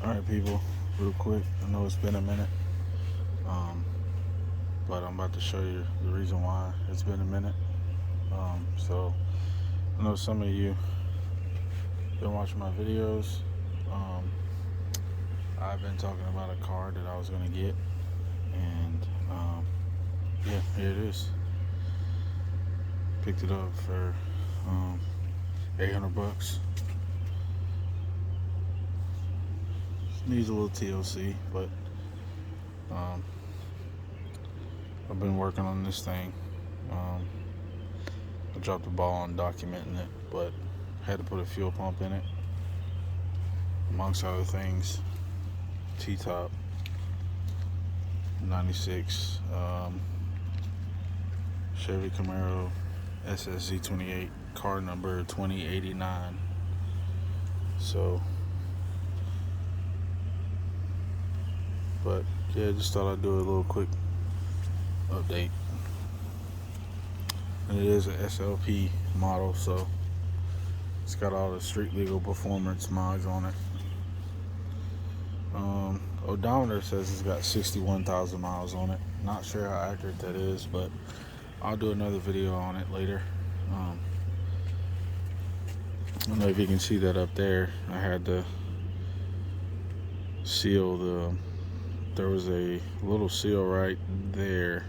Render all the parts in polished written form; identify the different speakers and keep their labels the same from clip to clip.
Speaker 1: Alright, people, real quick. I know it's been a minute, um, but I'm about to show you the reason why it's been a minute. So, I know some of you been watching my videos. Um, I've been talking about a car that I was going to get, and yeah, here it is. Picked it up for um, $800. Needs a little TLC, but um, I've been working on this thing. Um, I dropped the ball on documenting it, but had to put a fuel pump in it, amongst other things. T-top 96 Chevy Camaro SSZ28, car number 2089. So, but yeah, just thought I'd do a little quick update. And it is an SLP model, so it's got all the street legal performance mods on it. Odometer says it's got 61,000 miles on it. Not sure how accurate that is, but I'll do another video on it later. I don't know if you can see that up there. I had to seal there was a little seal right there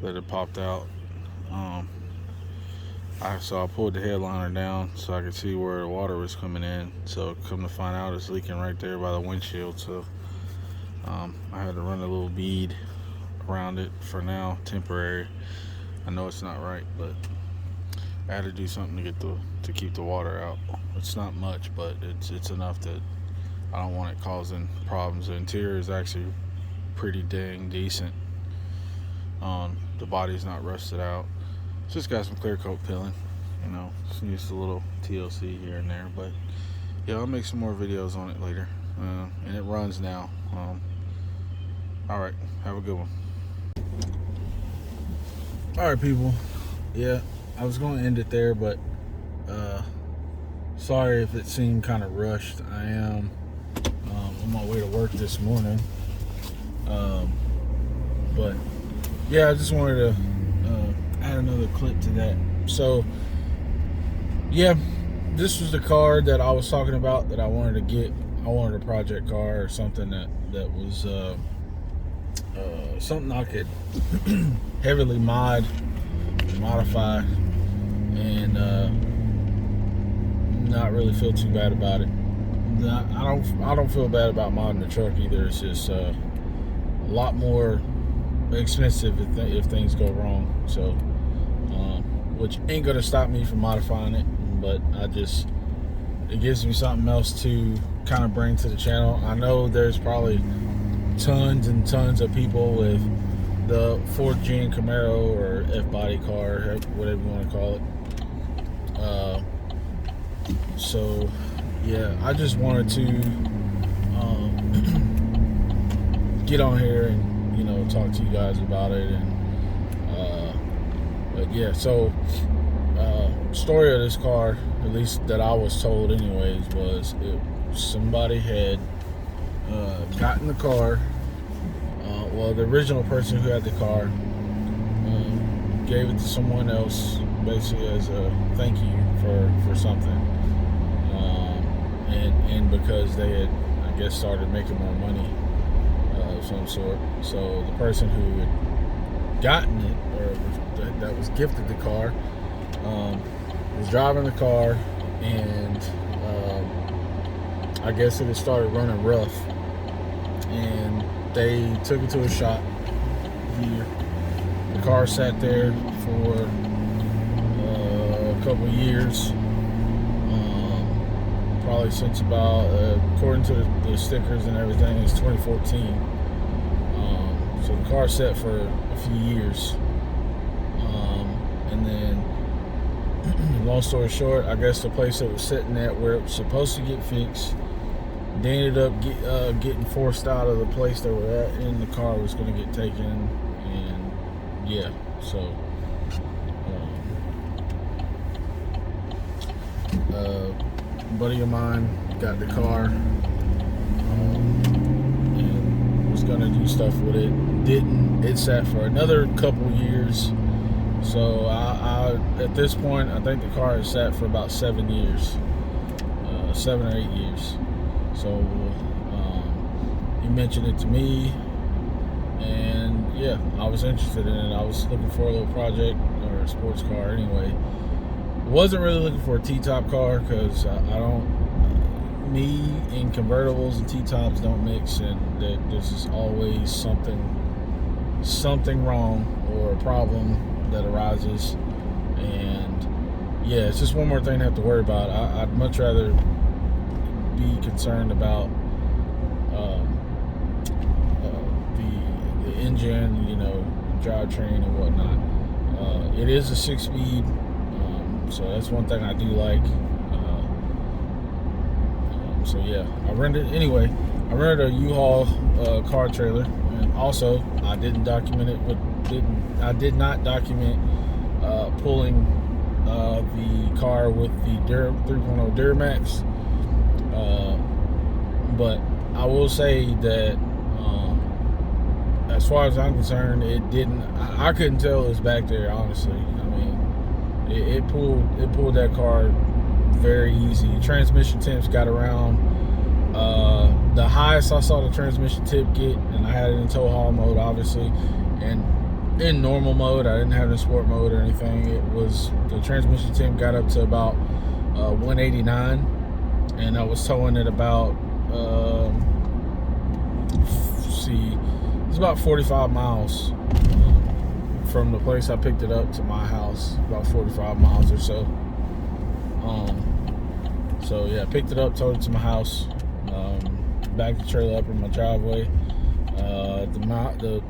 Speaker 1: that had popped out. So I pulled the headliner down so I could see where the water was coming in. So come to find out, it's leaking right there by the windshield. So I had to run a little bead around it for now, temporary. I know it's not right, but I had to do something to keep the water out. It's not much, but it's enough that I don't want it causing problems. The interior is actually pretty dang decent. The body's not rusted out. It's just got some clear coat peeling, just needs a little TLC here and there. But yeah, I'll make some more videos on it later. And it runs now. All right, have a good one. All right, people. Yeah, I was going to end it there, but sorry if it seemed kind of rushed. I am on my way to work this morning. But yeah, I just wanted to add another clip to that. So yeah, this was the car that I was talking about that I wanted to get. I wanted a project car or something that was something I could heavily modify and not really feel too bad about it. I don't feel bad about modding the truck either. It's just a lot more expensive if things go wrong. So, which ain't gonna stop me from modifying it, but it gives me something else to kind of bring to the channel. I know there's probably tons and tons of people with the 4th gen Camaro or F-body car, whatever you want to call it. So yeah, I just wanted to get on here and talk to you guys about it. And but yeah, so story of this car, at least that I was told anyways, was somebody had gotten the car. Well, the original person who had the car gave it to someone else, basically as a thank you for something, and because they had, I guess, started making more money of some sort. So the person who had gotten it, or that was gifted the car, was driving the car, and I guess it had started running rough, and they took it to a shop here. The car sat there for a couple of years, probably since about, according to the stickers and everything, it's 2014. So the car sat for a few years, and then long story short, I guess the place that was sitting at where it was supposed to get fixed, they ended up getting forced out of the place they were at, and the car was going to get taken. And yeah, so a buddy of mine got the car, gonna do stuff with it. Didn't. It sat for another couple years. So I at this point, I think the car has sat for about 7 years, 7 or 8 years. So he mentioned it to me, and yeah, I was interested in it. I was looking for a little project or a sports car anyway. Wasn't really looking for a T-top car because I don't. Me and convertibles and T-tops don't mix, and there's just always something wrong or a problem that arises. And yeah, it's just one more thing to have to worry about. I'd much rather be concerned about the engine, drivetrain and whatnot. It is a 6-speed, so that's one thing I do like. So yeah, I rented a U-Haul car trailer, and also I didn't document it. I did not document pulling the car with the 3.0 Duramax. But I will say that as far as I'm concerned, it didn't. I couldn't tell it was back there. Honestly, I mean, it pulled that car very easy. Transmission temps got around. The highest I saw the transmission tip get, and I had it in tow haul mode, obviously, and in normal mode. I didn't have it in sport mode or anything. The transmission tip got up to about 189, and I was towing it about it's about 45 miles from the place I picked it up to my house. About 45 miles or so. So yeah, picked it up, towed it to my house, backed the trailer up in my driveway. The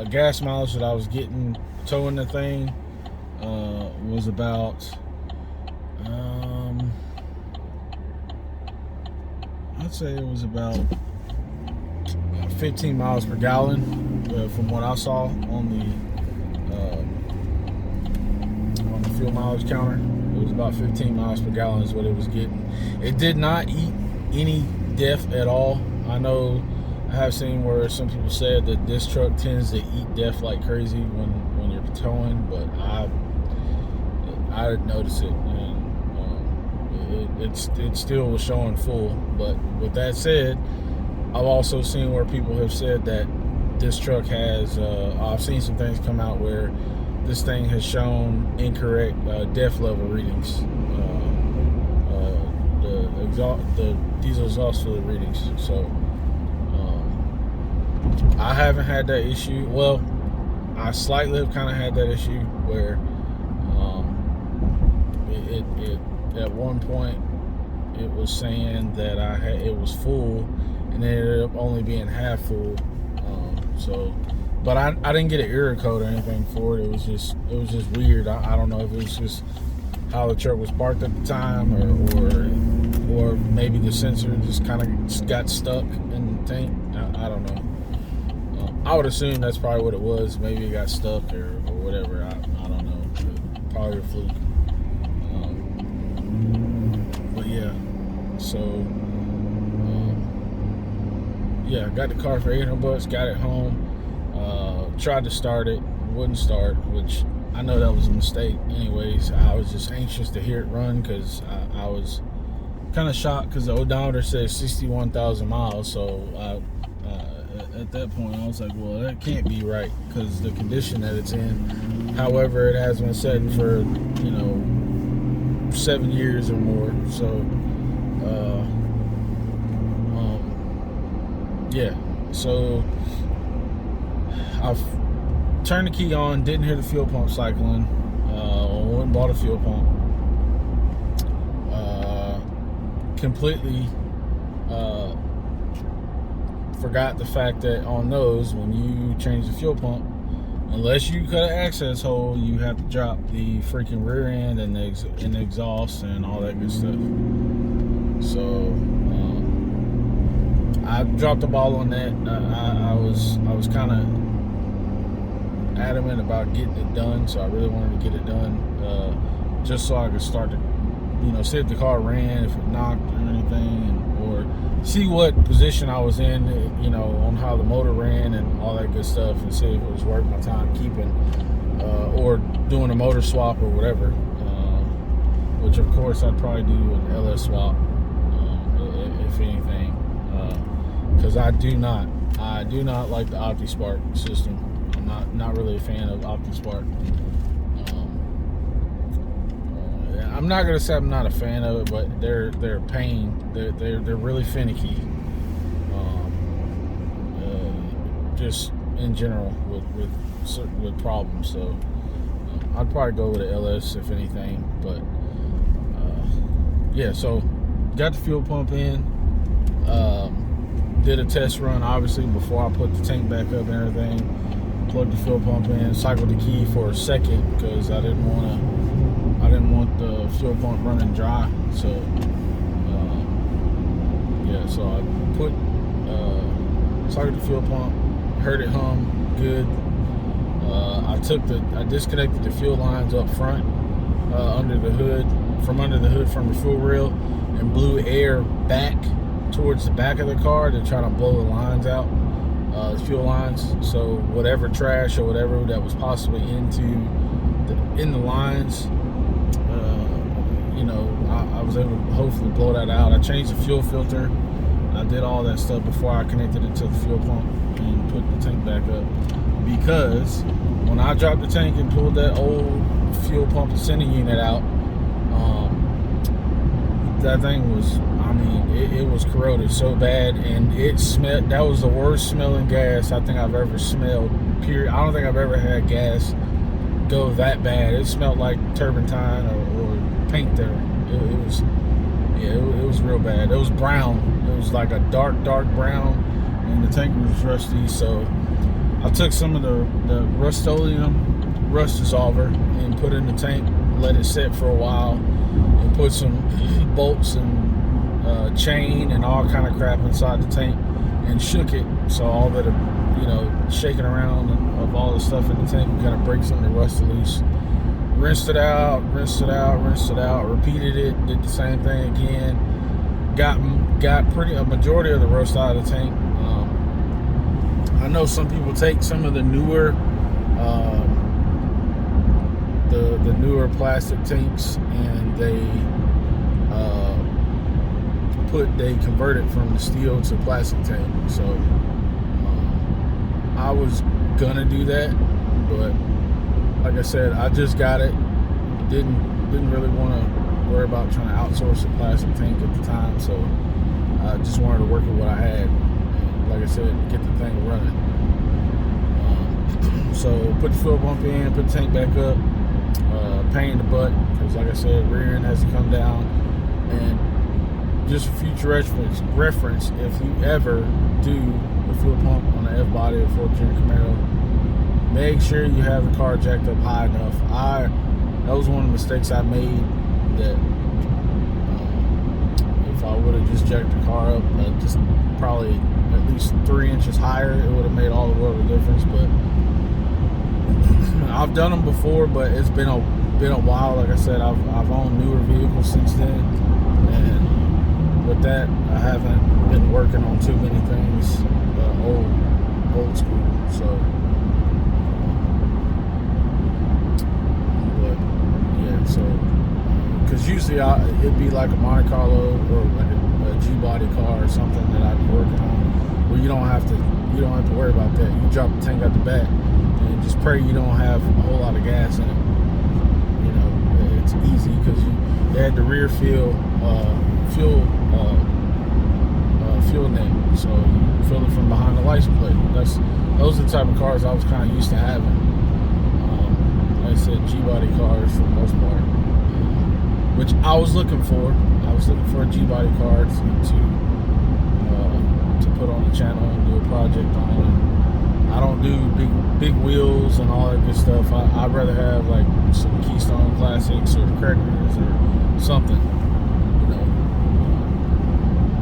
Speaker 1: gas mileage that I was getting towing the thing was about I'd say it was about 15 miles per gallon from what I saw on the fuel mileage counter. It was about 15 miles per gallon is what it was getting. It did not eat any DEF at all. I know I have seen where some people said that this truck tends to eat DEF like crazy when you're towing, but I didn't notice it, and it still was showing full. But with that said, I've also seen where people have said that this truck has, I've seen some things come out where this thing has shown incorrect DEF level readings, the diesel exhaust fluid readings. So I haven't had that issue. Well, I slightly have kind of had that issue where it at one point it was saying that it was full, and it ended up only being half full. But I didn't get an error code or anything for it. It was just weird. I don't know if it was just how the truck was parked at the time, or maybe the sensor just kind of got stuck in the tank. I don't know. I would assume that's probably what it was. Maybe it got stuck or whatever. I don't know. Probably a fluke. But yeah, so yeah, I got the car for $800. Got it home. Tried to start it, wouldn't start, which I know that was a mistake. Anyways, I was just anxious to hear it run because I was kind of shocked because the odometer says 61,000 miles. So at that point, I was like, well, that can't be right because the condition that it's in. However, it has been sitting for 7 years or more. So yeah, so I've turned the key on, didn't hear the fuel pump cycling. Went and bought a fuel pump. Completely forgot the fact that on those, when you change the fuel pump, unless you cut an access hole, you have to drop the freaking rear end and the exhaust and all that good stuff. So I dropped the ball on that. I was kind of adamant about getting it done, so I really wanted to get it done, just so I could start to, see if the car ran, if it knocked or anything, or see what position I was in, you know, on how the motor ran and all that good stuff, and see if it was worth my time keeping or doing a motor swap or whatever. Which of course I'd probably do an LS swap, if anything, because I do not like the OptiSpark system. I'm not really a fan of OptiSpark. I'm not gonna say I'm not a fan of it, but they're a pain. They're really finicky. Just in general with problems. So I'd probably go with an LS if anything. But yeah, so got the fuel pump in. Did a test run obviously before I put the tank back up and everything. Plugged the fuel pump in, cycled the key for a second because I didn't want the fuel pump running dry. So yeah, so I cycled the fuel pump, heard it hum good. I disconnected the fuel lines up front, under the hood from the fuel rail, and blew air back towards the back of the car to try to blow the lines out, the fuel lines. So whatever trash or whatever that was possibly in the lines, you know, I was able to hopefully blow that out. I changed the fuel filter. I did all that stuff before I connected it to the fuel pump and put the tank back up, because when I dropped the tank and pulled that old fuel pump ascending unit out, that thing was, I mean, it was corroded so bad, and it smelled. That was the worst smelling gas I think I've ever smelled, period. I don't think I've ever had gas go that bad. It smelled like turpentine or paint there. It was real bad. It was brown. It was like a dark brown, and the tank was rusty. So I took some of the Rust-Oleum rust dissolver and put it in the tank, let it sit for a while, and put some bolts and chain and all kind of crap inside the tank, and shook it so all that, you know, shaking around of all the stuff in the tank kind of break some of the rust loose. Rinsed it out, repeated it, did the same thing again. Got a majority of the rust out of the tank. I know some people take some of the newer the newer plastic tanks, and they convert it from the steel to plastic tank. So I was gonna do that, but like I said, I just got it. Didn't really want to worry about trying to outsource the plastic tank at the time, so I just wanted to work with what I had. And like I said, get the thing running. So put the fuel pump in, put the tank back up. Pain in the butt, because like I said, rear end has to come down. And just for future reference, if you ever do a fuel pump on an F-body or 4th gen Camaro, make sure you have the car jacked up high enough. That was one of the mistakes I made, that if I would have just jacked the car up just probably at least 3 inches higher, it would have made all the world of a difference. But I've done them before, but it's been a while. Like I said, I've owned newer vehicles since then, and with that, I haven't been working on too many things old school. So, but yeah, so because usually it'd be like a Monte Carlo or like a G-body car or something that I'd be working on, where you don't have to worry about that. You drop the tank out the back and just pray you don't have a whole lot of gas in it. You know, it's easy because they had the rear fuel neck, so you fill it from behind the license plate. Those are the type of cars I was kind of used to having. Like I said, G-body cars for the most part, which I was looking for. I was looking for a G-body car to put on the channel and do a project on. I don't do big wheels and all that good stuff. I'd rather have like some Keystone Classics or Crackers or something.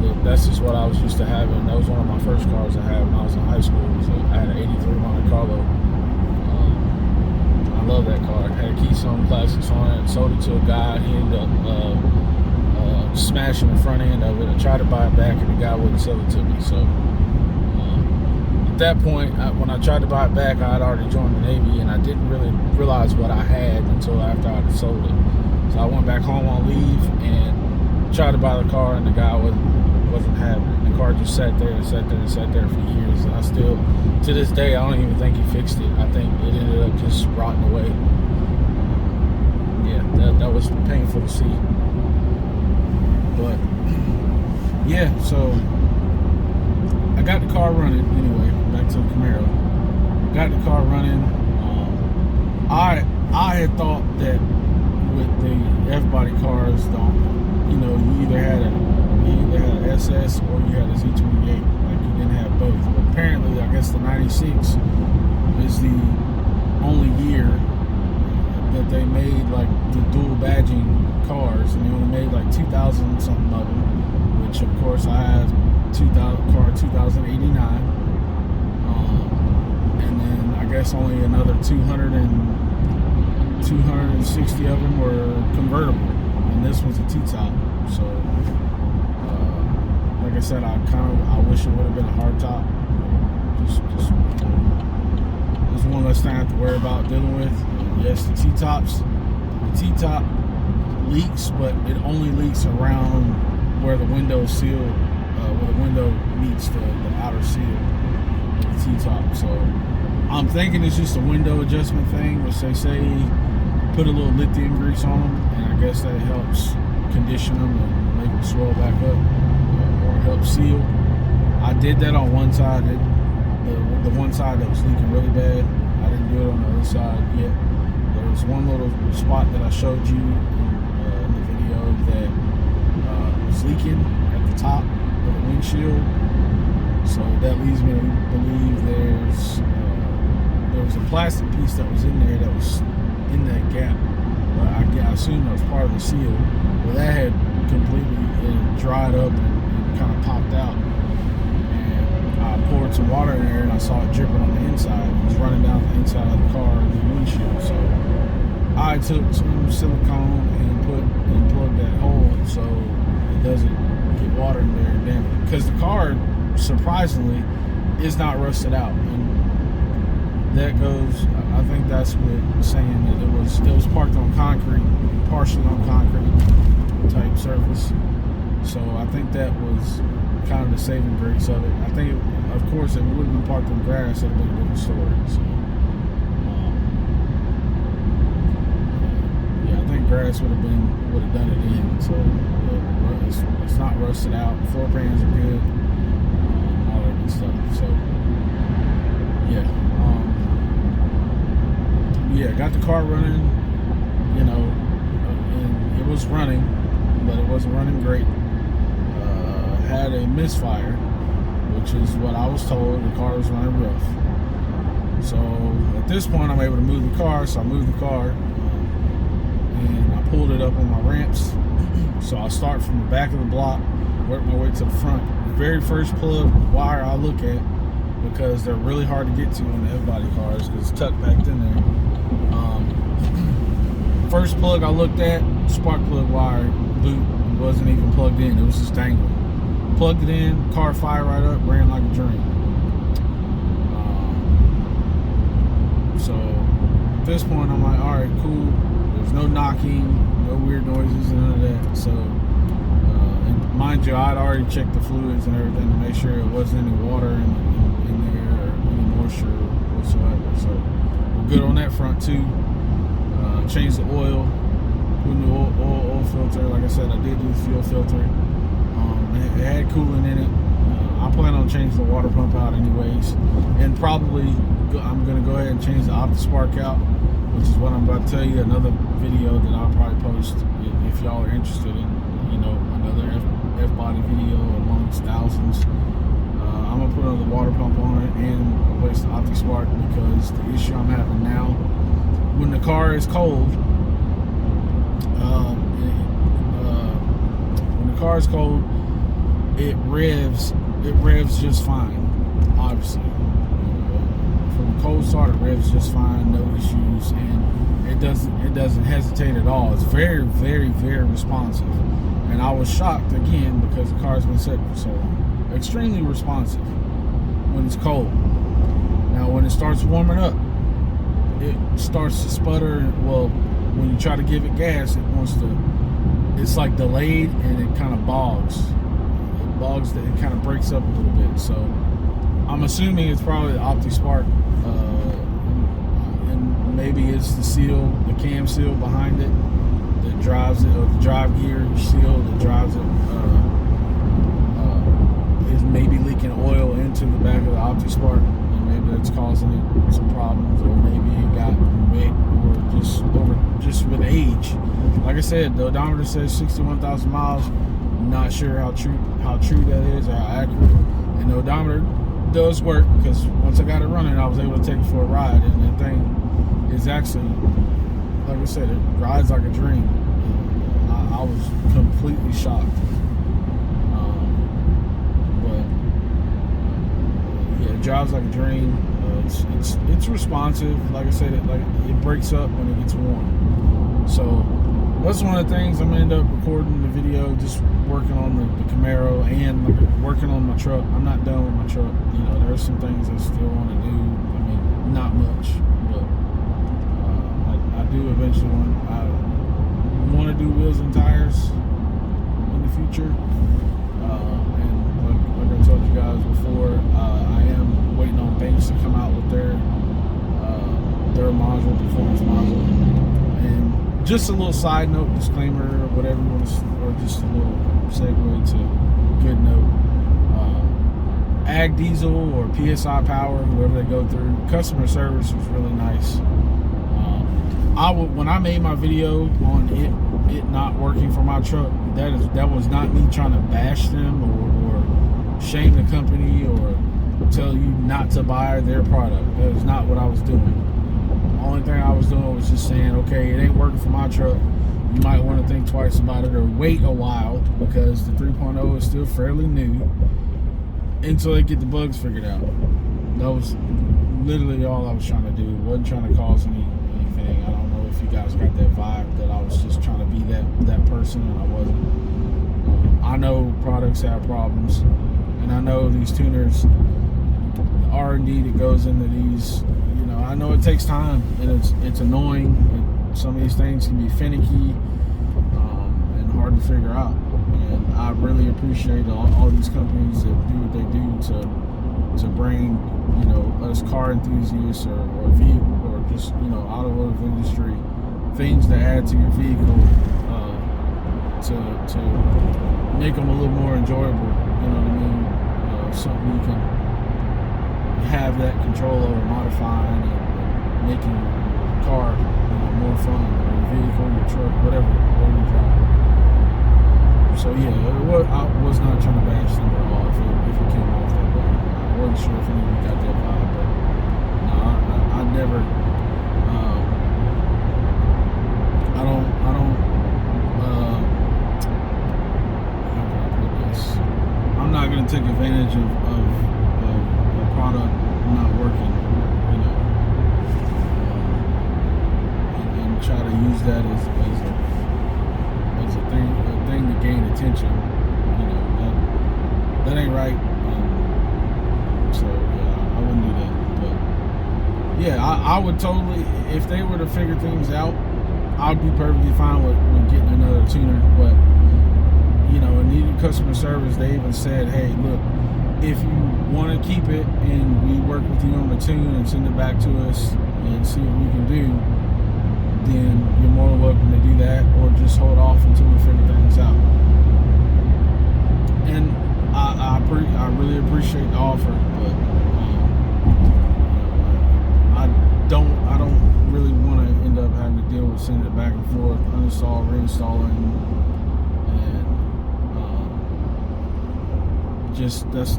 Speaker 1: You know, that's just what I was used to having. That was one of my first cars I had when I was in high school. So I had an '83 Monte Carlo. I love that car. It had Keystone Classics on it. Sold it to a guy. He ended up smashing the front end of it. I tried to buy it back, and the guy wouldn't sell it to me. So at that point, when I tried to buy it back, I had already joined the Navy, and I didn't really realize what I had until after I had sold it. So I went back home on leave and tried to buy the car, and the guy wasn't having it. The car just sat there and sat there and sat there for years, and I still, to this day, I don't even think he fixed it. I think it ended up just rotting away. Yeah, that was painful to see. But yeah, so I got the car running anyway. Back to the Camaro. Got the car running. I had thought that with the F-body cars, you either had an SS or you had a Z28. Like, you didn't have both. But apparently, I guess the 96 is the only year that they made like the dual badging cars, and they only made like 2,000 something of them. Which, of course, I have 2089. And then I guess only another 260 of them were convertible, and this was a T-top. So, like I said, I wish it would have been a hard top. Just there's one less thing I have to worry about dealing with. Yes, the T-top leaks, but it only leaks around where the window seal, where the window meets the outer seal of the T-top. So I'm thinking it's just a window adjustment thing, which they say put a little lithium grease on them, and I guess that helps condition them and make them swell back up, or help seal. I did that on one side, the one side that was leaking really bad. I didn't do it on the other side yet. There was one little spot that I showed you in the video that was leaking at the top of the windshield. So that leads me to believe there was a plastic piece that was in there that was in that gap. But I assume that was part of the seal. Well, that had completely dried up and kind of popped out. And I poured some water in there, and I saw it dripping on the inside. It was running down the inside of the car and the windshield. So I took some silicone and plugged that hole so it doesn't get water in there and damage it. Because the car, surprisingly, is not rusted out. And that goes, I think that's what saying that it was parked on concrete, partially on concrete type surface. So I think that was kind of the saving grace of it. I think, of course, if it would have been parked on grass, it would have been a different story. So, yeah, I think grass would have done it in. So it's not rusted out. Floor pans are good, all that good stuff. So yeah. Yeah, got the car running, and it was running, but it wasn't running great. Had a misfire, which is what I was told. The car was running rough. So at this point, I'm able to move the car, so I moved the car, and I pulled it up on my ramps. So I start from the back of the block, work my way to the front. The very first plug wire I look at, because they're really hard to get to on the F-body cars, because it's tucked back in there. First plug I looked at, spark plug wire, boot, wasn't even plugged in. It was just dangling. Plugged it in, car fired right up, ran like a dream. So at this point, I'm like, all right, cool. There's no knocking, no weird noises, none of that. So, and mind you, I'd already checked the fluids and everything to make sure it wasn't any water in there or any moisture whatsoever. So we're good on that front too. Changed the oil, put a new oil filter. Like I said, I did do the fuel filter. It had coolant in it. I plan on changing the water pump out anyways, and probably I'm going to go ahead and change the OptiSpark out, which is what I'm about to tell you. Another video that I'll probably post if y'all are interested in, another F-body video amongst thousands. I'm going to put another water pump on it and replace the OptiSpark, because the issue I'm having now, when the car is cold, it revs just fine, obviously. From a cold start, it revs just fine, no issues, and it doesn't hesitate at all. It's very, very, very responsive.
Speaker 2: And I was shocked again because the car's been sitting for so long. Extremely responsive when it's cold. Now when it starts warming up, it starts to sputter. Well, when you try to give it gas, it's like delayed, and it kind of bogs. It kind of breaks up a little bit. So I'm assuming it's probably the OptiSpark, and maybe it's the cam seal behind it that drives it, or the drive gear seal that drives it, is maybe leaking oil into the back of the OptiSpark, and maybe that's causing it some problems, or maybe it got wet, or just with age. Like I said, the odometer says 61,000 miles. I'm not sure how true that is, or how accurate. And the odometer does work, because once I got it running, I was able to take it for a ride, and that thing is actually, like I said, it rides like a dream. I was completely shocked. But yeah, it drives like a dream. It's responsive. Like I said, it breaks up when it gets warm. So that's one of the things I'm gonna end up recording the video, just working on the Camaro, and working on my truck. I'm not done with my truck. There's some things I still want to do. I mean, not much, but I do eventually want to do wheels and tires in the future. And like I told you guys before, I am waiting on Banks to come out with their module, performance module. And just a little side note, disclaimer, or whatever you want to, or just a little segue to good note. Ag Diesel or PSI Power, whoever they go through, customer service was really nice. When I made my video on it not working for my truck, that was not me trying to bash them or shame the company or tell you not to buy their product. That is not what I was doing. The only thing I was doing was just saying, okay, it ain't working for my truck. You might want to think twice about it, or wait a while, because the 3.0 is still fairly new, until they get the bugs figured out. That was literally all I was trying to do. Wasn't trying to cause anything. I don't know if you guys got that vibe that I was just trying to be that person, and I wasn't. I know products have problems, and I know these tuners, the R&D that goes into these, I know it takes time, and it's annoying. Some of these things can be finicky and hard to figure out. And I really appreciate all these companies that do what they do to bring, us car enthusiasts or vehicle, or just, automotive industry, things to add to your vehicle to make them a little more enjoyable. You know what I mean? Something you can have that control over, modifying and making your car, more fun, or your vehicle, your truck, whatever you drive. So yeah, I was not trying to bash them at all if it came off that way. I wasn't sure if any of you got that vibe, but no, I never. I don't. How can I put this? I'm not gonna take advantage of a product not working, and try to use that as a thing to gain attention. That ain't right. So yeah, I wouldn't do that. But yeah, I would totally, if they were to figure things out, I'd be perfectly fine with getting another tuner. But in needing customer service, they even said, hey, look, if you want to keep it and we work with you on the tune and send it back to us and see what we can do, then you're more than welcome to do that, or just hold off until we figure things out. And I really appreciate the offer, but I don't really want to end up having to deal with sending it back and forth, uninstall, reinstalling, and just that's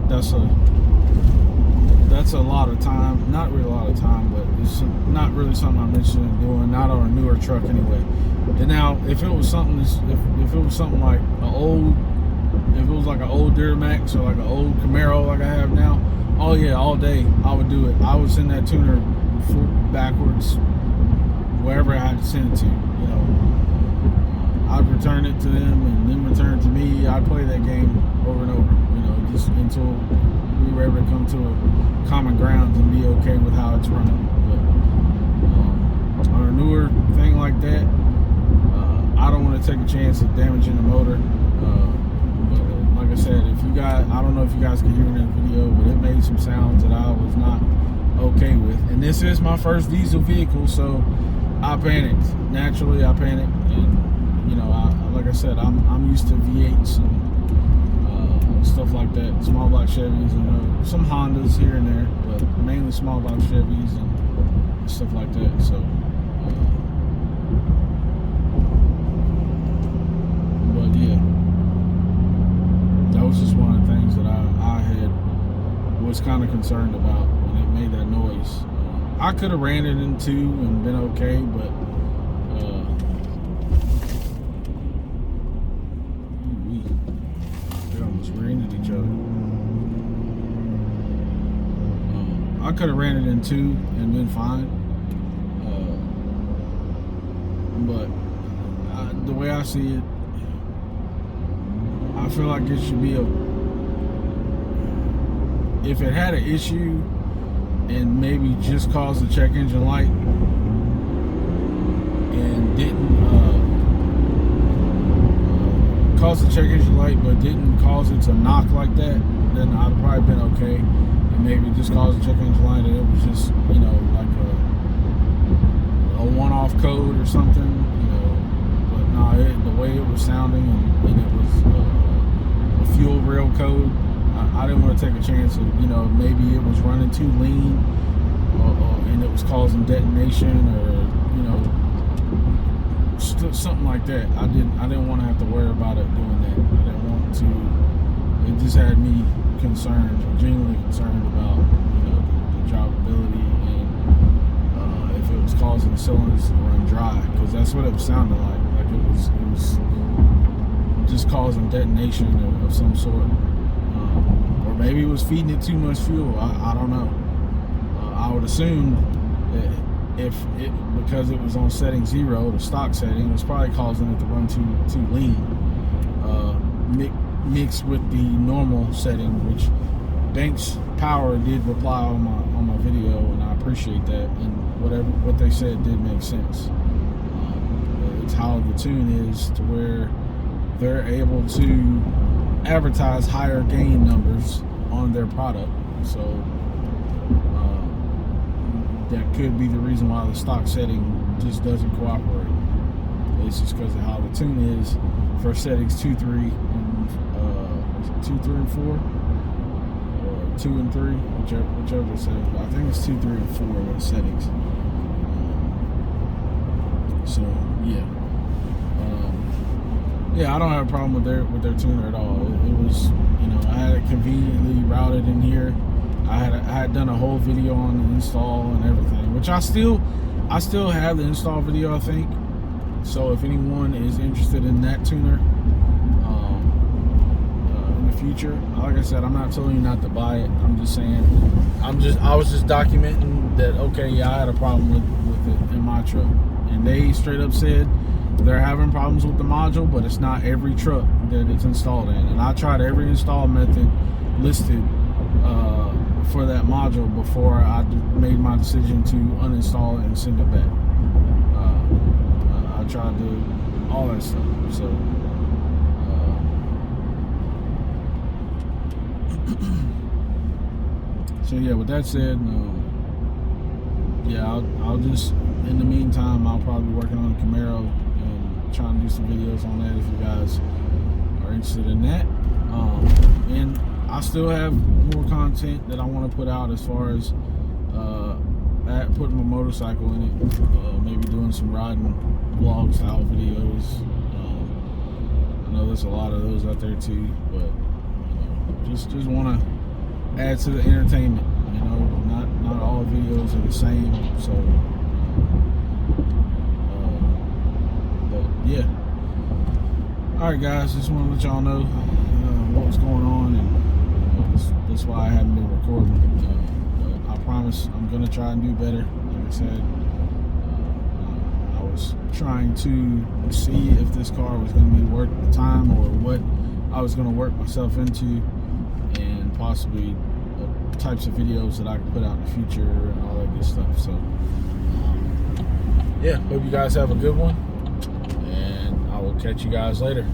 Speaker 2: a lot of time. Not really a lot of time, but it's not really something I'm interested in doing. Not on a newer truck anyway. And now, if it was something like if it was like an old Duramax or like an old Camaro like I have now, oh yeah, all day I would do it. I would send that tuner backwards wherever I had to send it to. I'd return it to them and then return it to me. I'd play that game over and over, just until we were able to come to a common ground and be okay with how it's running. But on a newer thing like that, I don't want to take a chance of damaging the motor. But like I said, if you guys, I don't know if you guys can hear in the video, but it made some sounds that I was not okay with. And this is my first diesel vehicle, so I panicked. Naturally, I panicked, and like I said, I'm used to V8s and stuff like that, small block Chevys, and some Hondas here and there, but mainly small block Chevys and stuff like that. So, but yeah, that was just one of the things that I was kind of concerned about when it made that noise. I could have ran it in 2 and been okay, but they almost ran into each other. I could have ran it in 2 and been fine, but the way I see it, I feel like it should be if it had an issue and maybe just caused the check engine light and didn't cause the check engine light but didn't cause it to knock like that, then I'd have probably been okay. And maybe just caused the check engine light and it was just like a one-off code or something, but no, the way it was sounding and it was a fuel rail code, I didn't want to take a chance of, maybe it was running too lean and it was causing detonation or, something like that. I didn't want to have to worry about it doing that. I didn't want to. It just had me concerned, genuinely concerned about, the drivability and if it was causing the cylinders to run dry, because that's what it was sounding like. Like it was just causing detonation of some sort. Or maybe it was feeding it too much fuel. I don't know. I would assume that because it was on setting 0, the stock setting, it was probably causing it to run too lean. Mixed with the normal setting, which Banks Power did reply on my video, and I appreciate that. And what they said did make sense. It's how the tune is to where they're able to advertise higher gain numbers on their product, so that could be the reason why the stock setting just doesn't cooperate. It's just because of how the tune is for settings 2, 3, and 2, 3, and 4, or 2 and 3, whichever setting. I think it's 2, 3, and 4 with settings. So yeah. Yeah, I don't have a problem with their tuner at all. It was, I had it conveniently routed in here. I had done a whole video on the install and everything, which I still have the install video, I think. So if anyone is interested in that tuner in the future, like I said, I'm not telling you not to buy it. I'm just saying, I was just documenting that. Okay, yeah, I had a problem with it in my truck, and they straight up said they're having problems with the module, but it's not every truck that it's installed in. And I tried every install method listed for that module before I made my decision to uninstall it and send it back. I tried to all that stuff. So yeah, with that said, yeah, I'll just, in the meantime, I'll probably be working on a Camaro and trying to do some videos on that if you guys are interested in that. And I still have more content that I want to put out as far as putting my motorcycle in it, maybe doing some riding vlog style videos. I know there's a lot of those out there too, but just want to add to the entertainment. Not all videos are the same, so but yeah. Alright guys, just want to let y'all know what's going on, and that's why I haven't been recording. But I promise I'm gonna try and do better. Like I said, I was trying to see if this car was going to be worth the time or what I was going to work myself into, and possibly types of videos that I could put out in the future and all that good stuff. So yeah, hope you guys have a good one, and I will catch you guys later.